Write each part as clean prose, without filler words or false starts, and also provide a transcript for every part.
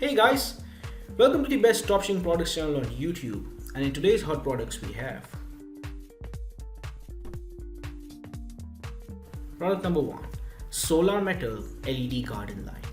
Hey guys, welcome to the best dropshipping products channel on YouTube. And in today's hot products we have product number 1, solar metal LED garden light.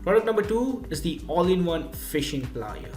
Product number 2 is the all-in-one fishing plier.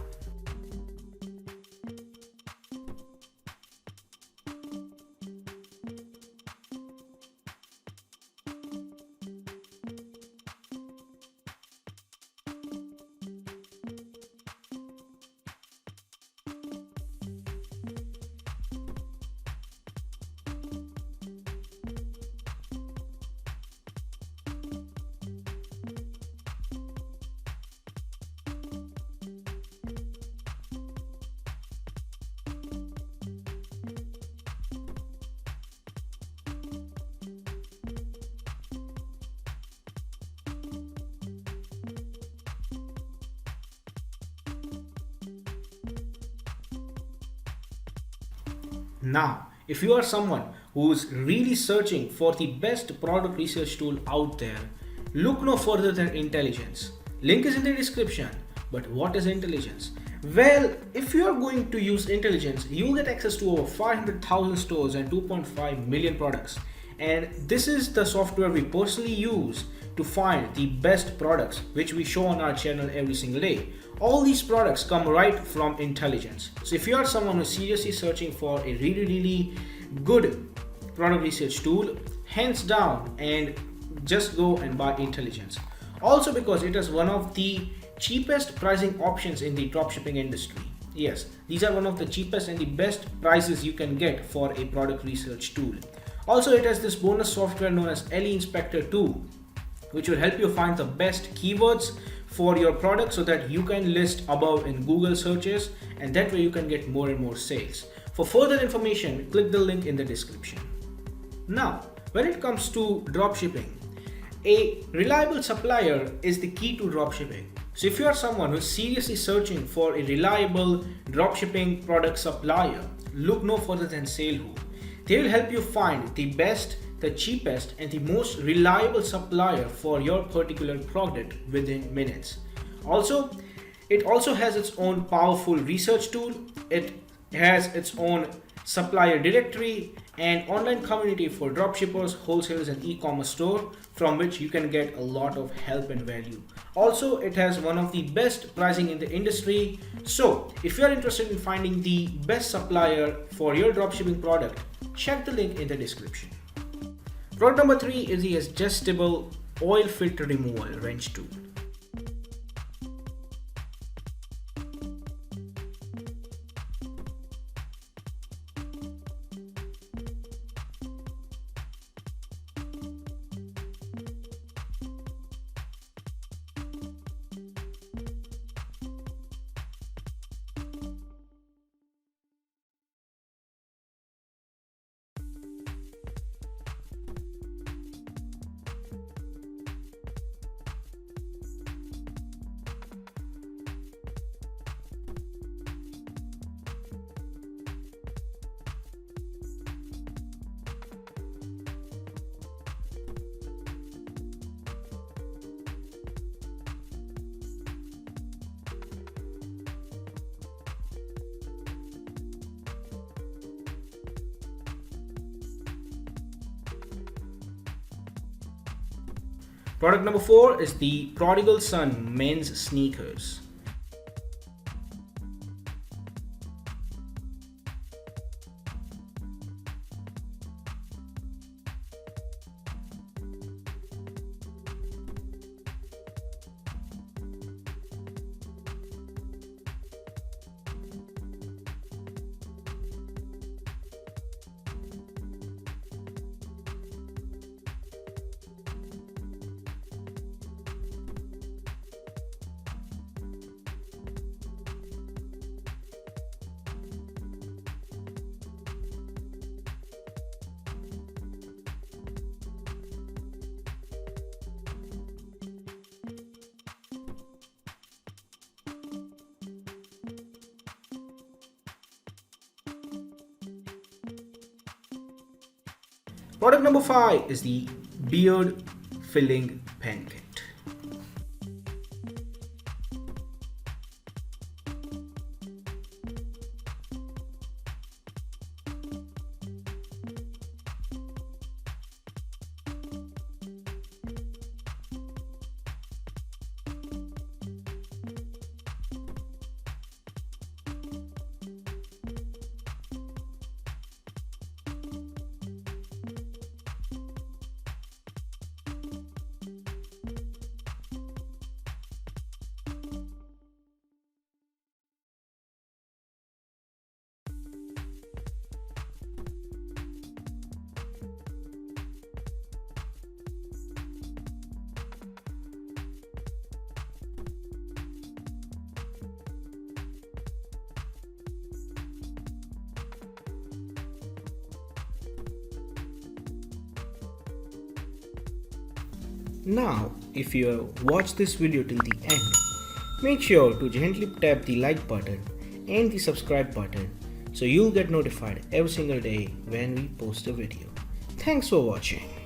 Now, if you are someone who's really searching for the best product research tool out there, look no further than Intelligence. Link is in the description. But what is Intelligence? Well, if you are going to use Intelligence, you'll get access to over 500,000 stores and 2.5 million products. And this is the software we personally use to find the best products which we show on our channel every single day. All these products come right from Intelligence. So if you are someone who's seriously searching for a really good product research tool, hands down and just go and buy Intelligence. Also because it is one of the cheapest pricing options in the dropshipping industry. Yes, these are one of the cheapest and the best prices you can get for a product research tool. Also, it has this bonus software known as LE Inspector 2, which will help you find the best keywords for your product so that you can list above in Google searches, and that way you can get more and more sales. For further information, click the link in the description. Now, when it comes to dropshipping, a reliable supplier is the key to dropshipping. So if you are someone who's seriously searching for a reliable dropshipping product supplier, look no further than SaleWho. They will help you find the best, the cheapest and the most reliable supplier for your particular product within minutes. It also has its own powerful research tool. It has its own supplier directory and online community for dropshippers, wholesalers and e-commerce store from which you can get a lot of help and value. Also, it has one of the best pricing in the industry. So if you are interested in finding the best supplier for your dropshipping product, check the link in the description. Product number 3 is the adjustable oil filter removal wrench tool. Product number 4 is the Prodigal Son men's sneakers. Product number 5 is the beard filling pen kit. Now, if you have watched this video till the end, make sure to gently tap the like button and the subscribe button so you'll get notified every single day when we post a video. Thanks for watching.